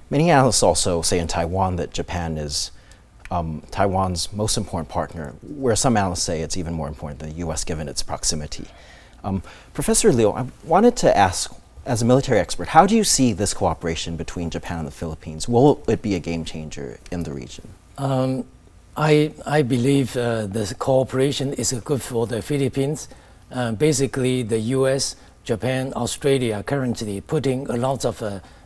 Many analysts also say in Taiwan that Japan is Taiwan's most important partner, where some analysts say it's even more important than the U.S. given its proximity. Professor Liu, I wanted to ask, as a military expert, how do you see this cooperation between Japan and the Philippines? Will it be a game changer in the region? I believe the cooperation is good for the Philippines. Basically, the U.S., Japan, Australia currently putting a lot of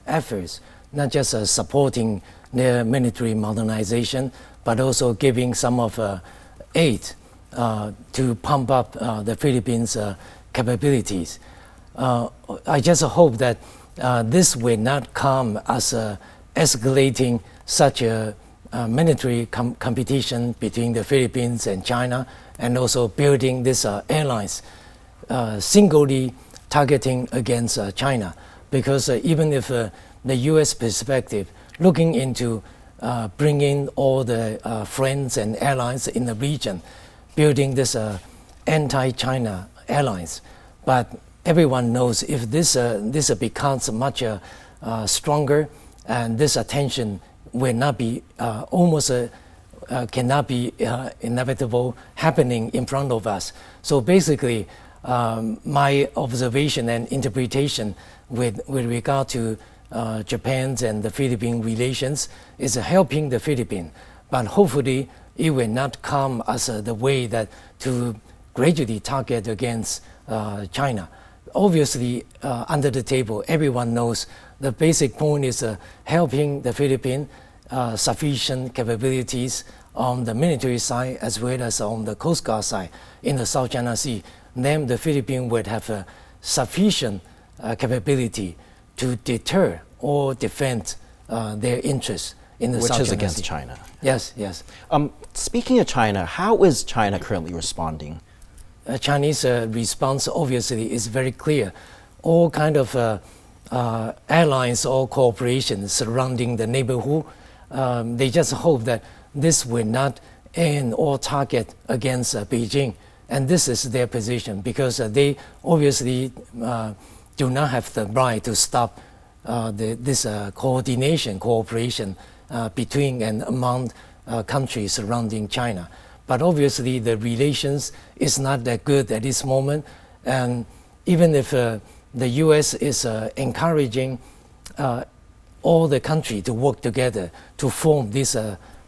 efforts, not just supporting their military modernization, but also giving some of aid to pump up the Philippines' capabilities. I just hope that this will not come as escalating such a military competition between the Philippines and China, and also building this airlines singly targeting against China. Because even if the U.S. perspective looking into bringing all the friends and allies in the region, building this anti-China alliance, but everyone knows if this becomes much stronger, and this attention will not be cannot be inevitable happening in front of us. So basically, my observation and interpretation with regard to Japan's and the Philippine relations is helping the Philippines, but hopefully it will not come as the way that to gradually target against China. Obviously, under the table, everyone knows the basic point is helping the Philippines sufficient capabilities on the military side as well as on the Coast Guard side in the South China Sea. Then the Philippines would have sufficient capability to deter or defend their interests in the South China Sea. Which is against China. Yes, yes. Speaking of China, how is China currently responding? Chinese response obviously is very clear. All kind of alliance or cooperation surrounding the neighborhood, they just hope that this will not aim or target against Beijing. And this is their position, because they obviously do not have the right to stop this cooperation between and among countries surrounding China. But obviously the relations is not that good at this moment. And even if the US is encouraging all the country to work together to form this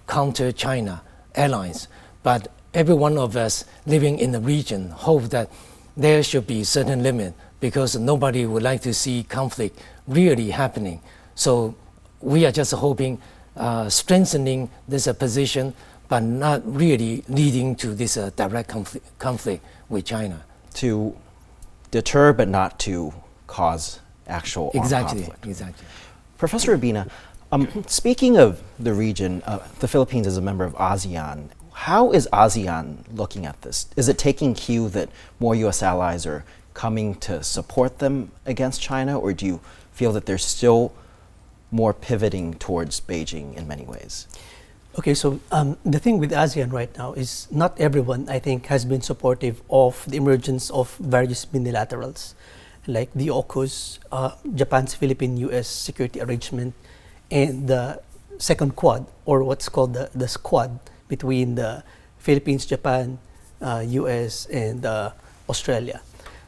counter-China alliance, but every one of us living in the region hope that there should be certain limit, because nobody would like to see conflict really happening. So we are just hoping strengthening this position, but not really leading to this direct conflict with China. To deter, but not to cause actual armed conflict. Exactly. Professor Rabena, speaking of the region, the Philippines is a member of ASEAN. How is ASEAN looking at this? Is it taking cue that more U.S. allies are coming to support them against China, or do you feel that they're still more pivoting towards Beijing in many ways? Okay, so the thing with ASEAN right now is not everyone, I think, has been supportive of the emergence of various unilaterals, like the AUKUS, Japan's Philippine-US security arrangement, and the second Quad, or what's called the Squad, between the Philippines, Japan, US, and Australia.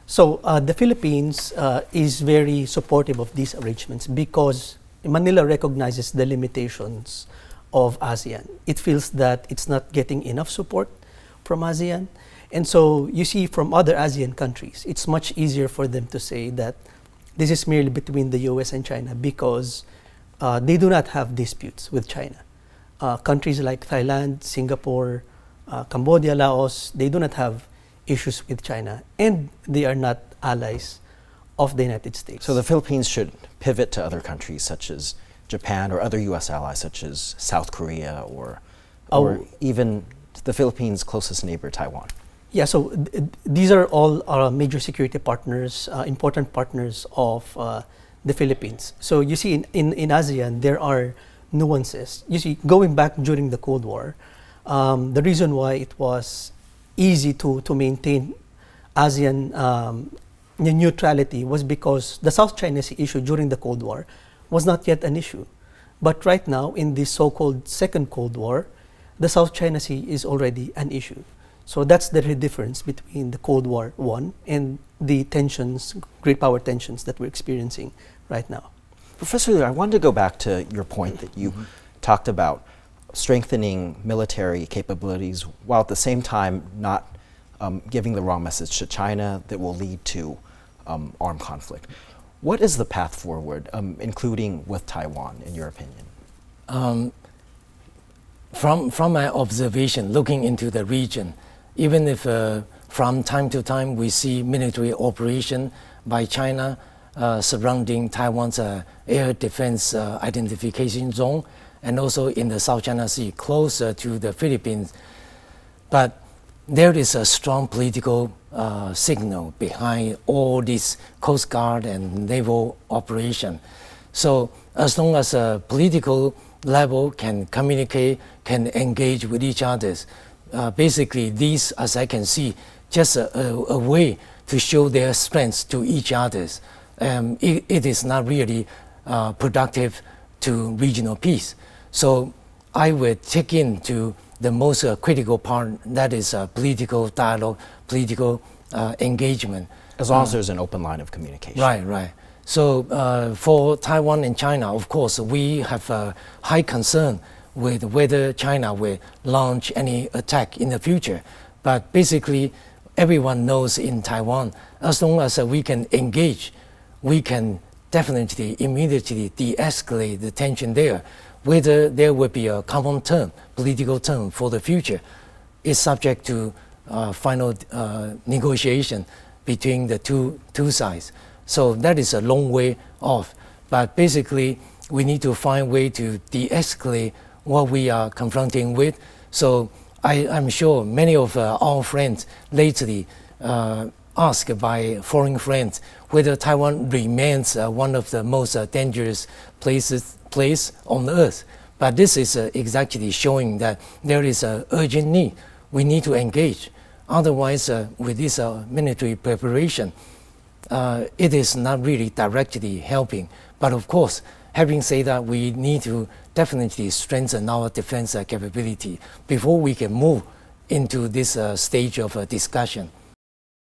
So the Philippines is very supportive of these arrangements because Manila recognizes the limitations of ASEAN. It feels that it's not getting enough support from ASEAN. And so you see from other ASEAN countries, it's much easier for them to say that this is merely between the US and China because they do not have disputes with China. Countries like Thailand, Singapore, Cambodia, Laos, they do not have issues with China, and they are not allies of the United States. So the Philippines should pivot to other countries such as Japan or other U.S. allies such as South Korea or even the Philippines' closest neighbor, Taiwan. Yeah, so these are all our major security partners, important partners of the Philippines. So you see in ASEAN, there are nuances. You see, going back during the Cold War, the reason why it was easy to maintain ASEAN neutrality was because the South China Sea issue during the Cold War was not yet an issue. But right now, in this so-called Second Cold War, the South China Sea is already an issue. So that's the difference between the Cold War I and the tensions, great power tensions that we're experiencing right now. Professor Liu, I wanted to go back to your point that you talked about strengthening military capabilities while at the same time not giving the wrong message to China that will lead to armed conflict. What is the path forward, including with Taiwan, in your opinion? From my observation, looking into the region, even if from time to time we see military operation by China surrounding Taiwan's air defense identification zone, and also in the South China Sea, closer to the Philippines. But there is a strong political signal behind all this Coast Guard and naval operation. So as long as a political level can communicate, can engage with each other, basically these, as I can see, just a way to show their strengths to each other. It is not really productive to regional peace. So I would take into the most critical part, that is political dialogue, political engagement. As long as there's an open line of communication. Right. So for Taiwan and China, of course, we have a high concern with whether China will launch any attack in the future. But basically, everyone knows in Taiwan, as long as we can engage, we can definitely immediately de-escalate the tension there. Whether there will be a common term, political term for the future, is subject to final negotiation between the two sides. So that is a long way off. But basically, we need to find a way to de-escalate what we are confronting with. So I'm sure many of our friends lately asked by foreign friends whether Taiwan remains one of the most dangerous place on earth. But this is exactly showing that there is an urgent need. We need to engage. Otherwise, with this military preparation, it is not really directly helping. But of course, having said that, we need to definitely strengthen our defense capability before we can move into this stage of discussion.